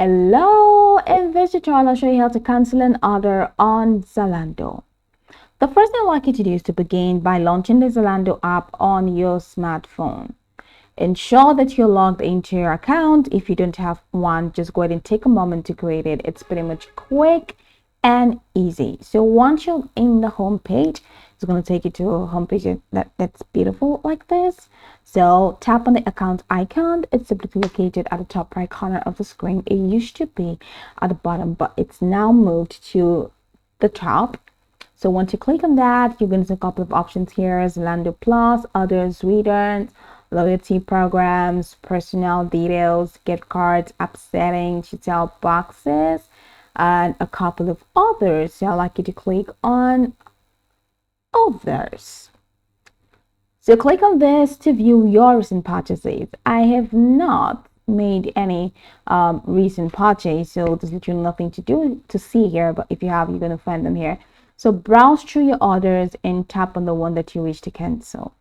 Hello, in this tutorial I'll show you how to cancel an order on Zalando. The first thing I'd like you to do is to begin by launching the Zalando app on your smartphone. Ensure that you're logged into your account. If you don't have one, just go ahead and take a moment to create it. It's pretty much quick and easy. So once you're in the home page, it's going to take you to a home page that's beautiful like this. So tap on the account icon. It's typically located at the top right corner of the screen. It used to be at the bottom, but it's now moved to the top. So once you click on that, you're going to see a couple of options here: Zalando Plus, others, returns, loyalty programs, personal details, gift cards, app settings, detail boxes, and a couple of others. So I'd like you to click on others. So click on this to view your recent purchases. I have not made any recent purchase, so there's literally nothing to see here, but if you have, you're going to find them here. So browse through your orders and tap on the one that you wish to cancel.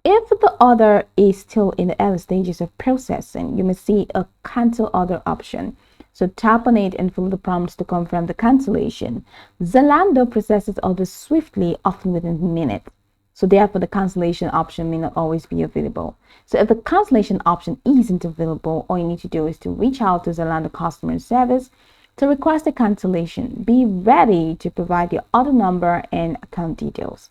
If the order is still in the early stages of processing, you may see a cancel order option. So tap on it and follow the prompts to confirm the cancellation. Zalando processes orders swiftly, often within minutes. So therefore, the cancellation option may not always be available. So if the cancellation option isn't available, all you need to do is to reach out to Zalando customer service to request a cancellation. Be ready to provide your order number and account details.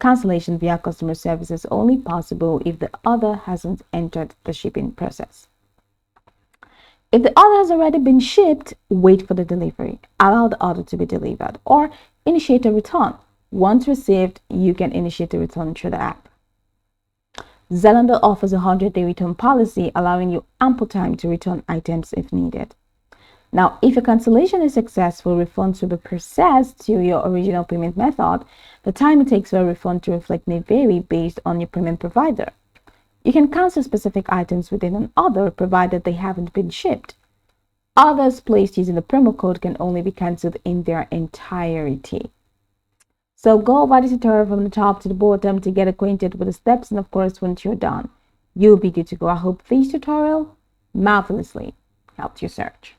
Cancellation via customer service is only possible if the order hasn't entered the shipping process. If the order has already been shipped, wait for the delivery. Allow the order to be delivered or initiate a return. Once received, you can initiate a return through the app. Zalando offers a 100-day return policy, allowing you ample time to return items if needed. Now, if your cancellation is successful, refunds will be processed to your original payment method. The time it takes for a refund to reflect may vary based on your payment provider. You can cancel specific items within an order provided they haven't been shipped. Orders placed using the promo code can only be cancelled in their entirety. So go over the tutorial from the top to the bottom to get acquainted with the steps, and of course, once you're done, you'll be good to go. I hope this tutorial marvelously helped your search.